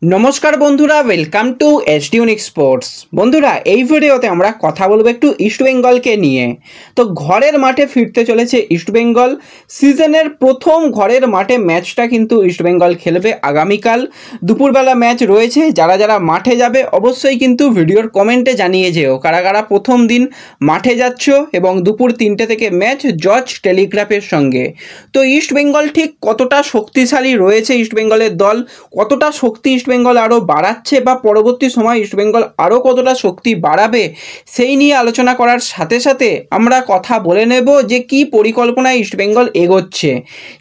নমস্কার বন্ধুরা, welcome to SD unique sports. বন্ধুরা, এই ভিডিওতে আমরা কথা বলবো একটু ইস্টবেঙ্গলকে নিয়ে। তো ঘরের মাঠে ফিরতে চলেছে ইস্টবেঙ্গল। সিজনের প্রথম ঘরের মাঠে ম্যাচটা কিন্তু ইস্টবেঙ্গল খেলবে আগামীকাল দুপুরবেলা ম্যাচ রয়েছে। যারা যারা মাঠে যাবে অবশ্যই কিন্তু ভিডিওর কমেন্টে জানিয়ে যেও কারা কারা প্রথম দিন মাঠে যাচ্ছ, এবং দুপুর 3টে থেকে ম্যাচ জর্জ টেলিগ্রাফের সঙ্গে। তো ইস্টবেঙ্গল ঠিক কতটা শক্তিশালী রয়েছে, ইস্টবেঙ্গলের দল কতটা শক্তি ইস্টবেঙ্গল আরও বাড়াচ্ছে, বা পরবর্তী সময় ইস্টবেঙ্গল আরও কতটা শক্তি বাড়াবে, সেই নিয়ে আলোচনা করার সাথে সাথে আমরা কথা বলে নেব যে কি পরিকল্পনায় ইস্টবেঙ্গল এগোচ্ছে,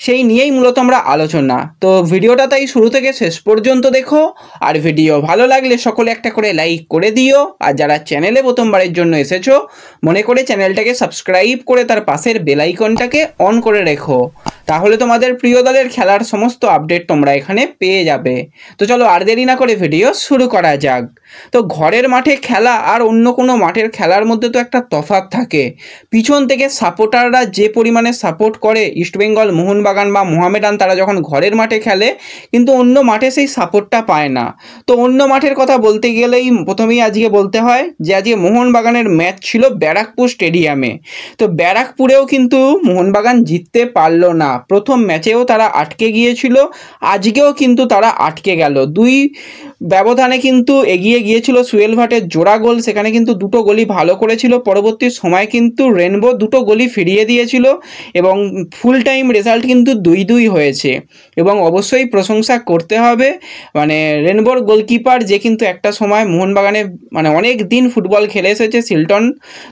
সেই নিয়েই মূলত আমরা আলোচনা। তো ভিডিওটা তাই শুরু থেকে শেষ পর্যন্ত দেখো, আর ভিডিও ভালো লাগলে সকলে একটা করে লাইক করে দিও। আর যারা চ্যানেলে প্রথমবারের জন্য এসেছো, মনে করে চ্যানেলটাকে সাবস্ক্রাইব করে তার পাশের বেল আইকনটাকে অন করে রেখো, তাহলে তোমাদের প্রিয় দলের খেলার সমস্ত আপডেট তোমরা এখানে পেয়ে যাবে। তো চলো আর দেরি না করে ভিডিও শুরু করা যাক। তো ঘরের মাঠে খেলা আর অন্য কোনো মাঠের খেলার মধ্যে তো একটা তফাৎ থাকে। পিছন থেকে সাপোর্টাররা যে পরিমাণে সাপোর্ট করে ইস্টবেঙ্গল, মোহনবাগান বা মোহামেডান, তারা যখন ঘরের মাঠে খেলে কিন্তু অন্য মাঠে সেই সাপোর্টটা পায় না। তো অন্য মাঠের কথা বলতে গেলেই প্রথমেই আজকে বলতে হয় যে আজকে মোহনবাগানের ম্যাচ ছিল ব্যারাকপুর স্টেডিয়ামে। তো ব্যারাকপুরেও কিন্তু মোহনবাগান জিততে পারল না। প্রথম ম্যাচেও তারা আটকে গিয়েছিল, আজকেও কিন্তু তারা আটকে গেল। দুই ব্যবধানে কিন্তু এগিয়ে গিয়েছিল। সুয়েল ভাটের জোড়া গোল, সেখানে কিন্তু দুটো গোলই ভালো করেছিল। পরবর্তী সময় কিন্তু রেনবো দুটো গোলই ফিরিয়ে দিয়েছিল, এবং ফুল টাইম রেজাল্ট কিন্তু 2-2 হয়েছে। এবং অবশ্যই প্রশংসা করতে হবে রেনবোর গোলকিপার, যে কিন্তু একটা সময় মোহনবাগানে অনেক দিন ফুটবল খেলে এসেছে, সিলটন।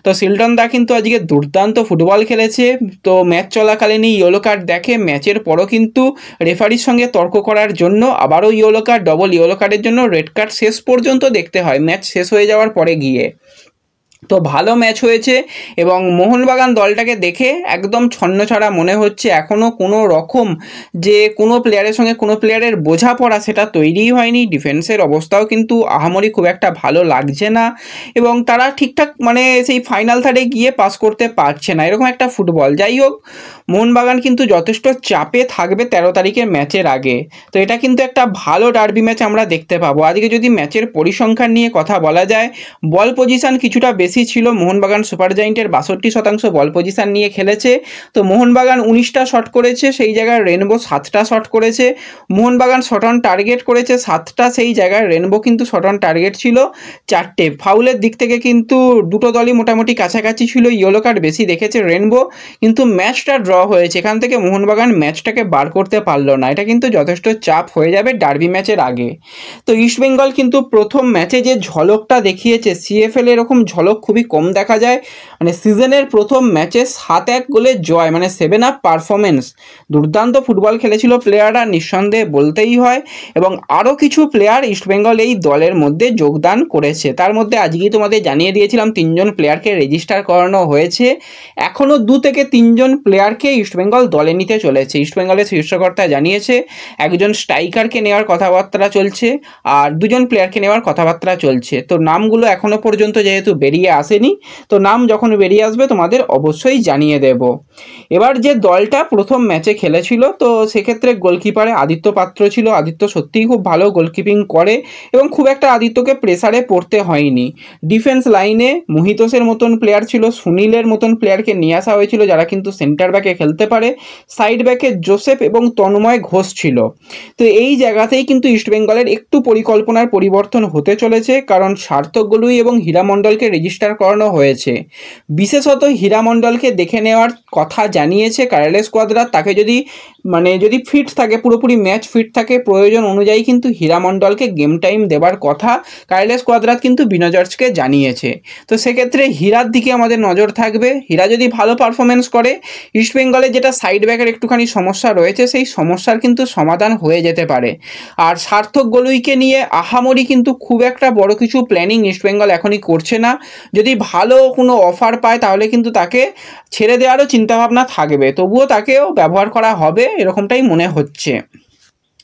তো সিলটন দা কিন্তু আজকে দুর্দান্ত ফুটবল খেলেছে। তো ম্যাচ চলাকালীনই ইয়েলো কার্ড দেখে, ম্যাচের পরও কিন্তু রেফারির সঙ্গে তর্ক করার জন্য আবারও ইয়েলো কার্ড, ডবল ইয়েলো কার্ডের জন্য রেড কার্ড শেষ পর্যন্ত দেখতে হয় ম্যাচ শেষ হয়ে যাওয়ার পরে গিয়ে। তো ভালো ম্যাচ হয়েছে, এবং মোহনবাগান দলটাকে দেখে একদম ছন্নছাড়া মনে হচ্ছে। এখনও কোনো রকম যে কোনো প্লেয়ারের সঙ্গে কোনো প্লেয়ারের বোঝাপড়া সেটা তৈরিই হয়নি। ডিফেন্সের অবস্থাও কিন্তু আহামরি খুব একটা ভালো লাগছে না, এবং তারা ঠিকঠাক সেই ফাইনাল থার্ডে গিয়ে পাস করতে পারছে না, এরকম একটা ফুটবল। যাই হোক, মোহনবাগান কিন্তু যথেষ্ট চাপে থাকবে 13 তারিখের ম্যাচের আগে। তো এটা কিন্তু একটা ভালো ডার্বি ম্যাচ আমরা দেখতে পাবো। আজকে যদি ম্যাচের পরিসংখ্যান নিয়ে কথা বলা যায়, বল পজিশন কিছুটা বেশি ছিল। মোহনবাগান সুপার জায়েন্টের 62% বল পজিশন নিয়ে খেলেছে। তো মোহনবাগান 19টা শট করেছে, সেই জায়গায় রেনবো 7টা শট করেছে। মোহনবাগান শট অন টার্গেট করেছে 7টা, সেই জায়গায় রেনবো কিন্তু শট অন টার্গেট ছিল 4টে। ফাউলের দিক থেকে কিন্তু দুটো দলই মোটামুটি কাছাকাছি ছিল। ইয়েলো কার্ড বেশি দেখেছে রেনবো, কিন্তু ম্যাচটা ড্র হয়েছে। এখান থেকে মোহনবাগান ম্যাচটাকে বার করতে পারলো না। এটা কিন্তু যথেষ্ট চাপ হয়ে যাবে ডার্বি ম্যাচের আগে। তো ইস্টবেঙ্গল কিন্তু প্রথম ম্যাচে যে ঝলকটা দেখিয়েছে, সিএফএল এরকম ঝলক খুবই কম দেখা যায়। সিজনের প্রথম ম্যাচে 7-1 গোলে জয়, 7 আপ পারফরমেন্স। দুর্দান্ত ফুটবল খেলেছিল প্লেয়াররা, নিঃসন্দেহে বলতেই হয়। এবং আরও কিছু প্লেয়ার ইস্টবেঙ্গল এই দলের মধ্যে যোগদান করেছে। তার মধ্যে আজকেই তোমাদের জানিয়ে দিয়েছিলাম 3জন প্লেয়ারকে রেজিস্টার করানো হয়েছে। এখনও 2 থেকে 3জন প্লেয়ারকে ইস্টবেঙ্গল দলে নিতে চলেছে। ইস্টবেঙ্গলের শীর্ষকর্তা জানিয়েছে একজন স্ট্রাইকারকে নেওয়ার কথাবার্তা চলছে, আর 2জন প্লেয়ারকে নেওয়ার কথাবার্তা চলছে। তো নামগুলো এখনও পর্যন্ত যেহেতু বেরিয়ে আসেনি, তো নাম যখন বেরিয়ে আসবে তোমাদের অবশ্যই জানিয়ে দেব। এবার যে দলটা প্রথম ম্যাচে খেলেছিল, তো সেক্ষেত্রে গোলকিপারে আদিত্য পাত্র ছিল। আদিত্য সত্যিই খুব ভালো গোলকিপিং করে, এবং খুব একটা আদিত্যকে প্রেসারে পড়তে হয়নি। ডিফেন্স লাইনে মোহিতোসের মতন প্লেয়ার ছিল, সুনীলের মতন প্লেয়ারকে নিয়ে আসা হয়েছিল যারা কিন্তু সেন্টার ব্যাকে খেলতে পারে। সাইড ব্যাকে জোসেফ এবং তন্ময় ঘোষ ছিল। তো এই জায়গাতেই কিন্তু ইস্টবেঙ্গলের একটু পরিকল্পনার পরিবর্তন হতে চলেছে, কারণ সার্থক গলুই এবং হীরামণ্ডলকে রেজিস্টার করানো হয়েছে। বিশেষত হীরামণ্ডলকে দেখে নেওয়ার কথা জানিয়েছে কার্লেস কোয়াদ্রাত। তাকে যদি ফিট থাকে, পুরোপুরি ম্যাচ ফিট থাকে, প্রয়োজন অনুযায়ী কিন্তু হীরামণ্ডলকে গেম টাইম দেবার কথা কার্লেস কোয়াদ্রাত কিন্তু বিনো জর্জকে জানিয়েছে। তো সেক্ষেত্রে হীরার দিকে আমাদের নজর থাকবে। হীরা যদি ভালো পারফরমেন্স করে, ইস্টবেঙ্গলের যেটা সাইড ব্যাকের একটুখানি সমস্যা রয়েছে, সেই সমস্যার কিন্তু সমাধান হয়ে যেতে পারে। আর সার্থক গলুইকে নিয়ে আহামরি কিন্তু খুব একটা বড় কিছু প্ল্যানিং ইস্টবেঙ্গল এখনই করছে না। যদি ভালো কোনো অফার পায় তাহলে কিন্তু তাকে ছেড়ে দেওয়ারও চিন্তাভাবনা থাকবে, তবুও তাকেও ব্যবহার করা হবে এরকমটাই মনে হচ্ছে।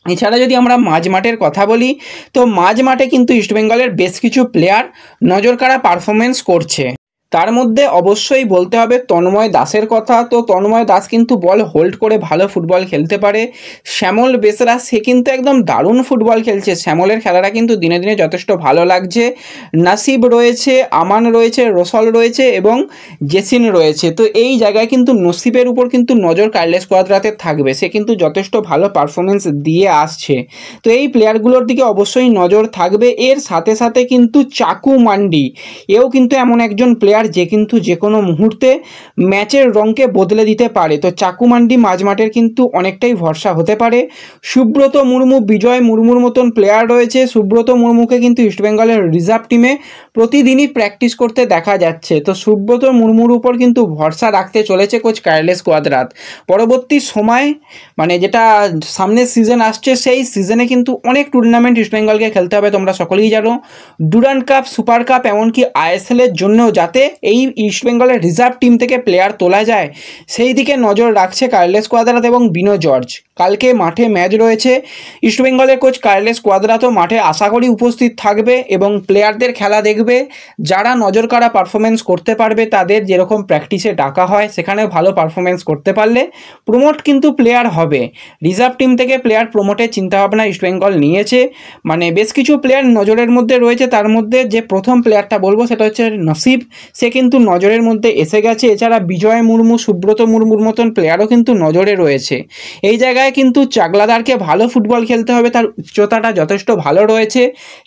এছাড়া যদি আমরা মাঝ মাঠের কথা বলি, তো মাঝ মাঠে কিন্তু ইস্টবেঙ্গলের বেশ কিছু প্লেয়ার নজরকাড়া পারফরমেন্স করছে। তার মধ্যে অবশ্যই বলতে হবে তন্ময় দাসের কথা। তো তন্ময় দাস কিন্তু বল হোল্ড করে ভালো ফুটবল খেলতে পারে। শ্যামল বেসরা সে কিন্তু একদম দারুণ ফুটবল খেলছে, শ্যামলের খেলাটা কিন্তু দিনে দিনে যথেষ্ট ভালো লাগছে। নাসিব রয়েছে, আমান রয়েছে, রসল রয়েছে এবং জেসিন রয়েছে। তো এই জায়গায় কিন্তু নসিবের উপর কিন্তু নজর কার্লেস কোয়াদ্রাতের থাকবে, সে কিন্তু যথেষ্ট ভালো পারফরমেন্স দিয়ে আসছে। তো এই প্লেয়ারগুলোর দিকে অবশ্যই নজর থাকবে। এর সাথে সাথে কিন্তু চাকু মান্ডি এও কিন্তু এমন একজন প্লেয়ার যে কিন্তু যে কোনো মুহূর্তে ম্যাচের রঙকে বদলে দিতে পারে। তো চাকু মান্ডি মাঝমাঠের কিন্তু অনেকটাই ভরসা হতে পারে। সুব্রত মুর্মু, বিজয় মুর্মুর মতন প্লেয়ার রয়েছে। সুব্রত মুর্মুকে কিন্তু ইস্টবেঙ্গলের রিজার্ভ টিমে প্রতিদিনই প্র্যাকটিস করতে দেখা যাচ্ছে। তো সুব্রত মুর্মুর উপর কিন্তু ভরসা রাখতে চলেছে কোচ কার্লেস কোয়াদ্রাত। পরবর্তী সময় মানে যেটা সামনের সিজন আসছে সেই সিজনে কিন্তু অনেক টুর্নামেন্ট ইস্টবেঙ্গলকে খেলতে হবে, তোমরা সকলেই জানো। ডুরান্ড কাপ, সুপার কাপ, এমনকি আইএসএলের জন্যও যাতে এই ইস্টবেঙ্গলের রিজার্ভ টিম থেকে প্লেয়ার তোলা যায় সেই দিকে নজর রাখছে কার্লেস কোয়াদ্রাত এবং বিনো জর্জ। কালকে মাঠে ম্যাচ রয়েছে, ইস্টবেঙ্গলের কোচ কার্লেস কোয়াদ্রাতো মাঠে আশা করি উপস্থিত থাকবে এবং প্লেয়ারদের খেলা দেখবে। যারা নজর কাড়া পারফরমেন্স করতে পারবে তাদের যেরকম প্র্যাকটিসে ডাকা হয় সেখানে ভালো পারফরমেন্স করতে পারলে প্রমোট কিন্তু প্লেয়ার হবে। রিজার্ভ টিম থেকে প্লেয়ার প্রমোটের চিন্তাভাবনা ইস্টবেঙ্গল নিয়েছে, মানে বেশ কিছু প্লেয়ার নজরের মধ্যে রয়েছে। তার মধ্যে যে প্রথম প্লেয়ারটা বলবো সেটা হচ্ছে নসিব, সে কিন্তু নজরের মধ্যে এসে গেছে। এছাড়া বিজয় মুর্মু, সুব্রত মুর্মুর মতন প্লেয়ারও কিন্তু নজরে রয়েছে। এই জায়গায় কিন্তু চাগলাদারকে ভালো ফুটবল খেলতে হবে, তার উচ্চতাটা যথেষ্ট ভালো রয়েছে।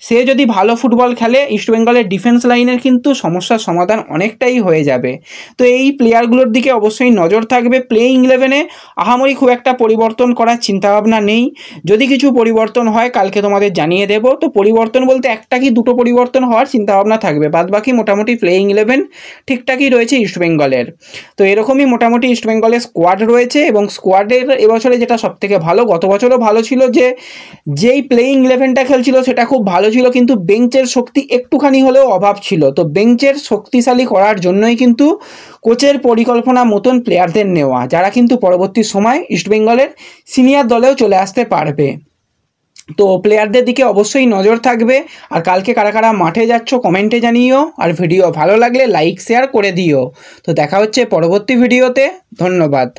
সে যদি ভালো ফুটবল খেলে ইস্টবেঙ্গলের ডিফেন্স লাইনের কিন্তু সমস্যার সমাধান অনেকটাই হয়ে যাবে। তো এই প্লেয়ারগুলোর দিকে অবশ্যই নজর থাকবে। প্লেইং 11-এ আহামরি খুব একটা পরিবর্তন করার চিন্তাভাবনা নেই, যদি কিছু পরিবর্তন হয় কালকে তোমাদের জানিয়ে দেব। তো পরিবর্তন বলতে একটা কি দুটো পরিবর্তন হওয়ার চিন্তাভাবনা থাকবে, বাদবাকি মোটামুটি প্লেইং 11 ঠিকঠাকই রয়েছে ইস্টবেঙ্গলের। তো এরকমই মোটামুটি ইস্টবেঙ্গলের স্কোয়াড রয়েছে এবং স্কোয়াডের এবছরে যেটা সবথেকে ভালো, গত বছরও ভালো ছিল, যেই প্লেইং 11টা খেলছিল সেটা খুব ভালো ছিল, কিন্তু বেঞ্চের শক্তি একটুখানি হলেও অভাব ছিল। তো বেঞ্চের শক্তিশালী করার জন্যই কিন্তু কোচের পরিকল্পনা মতন প্লেয়ারদের নেওয়া, যারা কিন্তু পরবর্তী সময় ইস্টবেঙ্গলের সিনিয়র দলেও চলে আসতে পারবে। তো প্লেয়ারদের দিকে অবশ্যই নজর থাকবে। আর কালকে কারা কারা মাঠে যাচ্ছ কমেন্টে জানিও, আর ভিডিও ভালো লাগলে লাইক শেয়ার করে দিও। তো দেখা হচ্ছে পরবর্তী ভিডিওতে, ধন্যবাদ।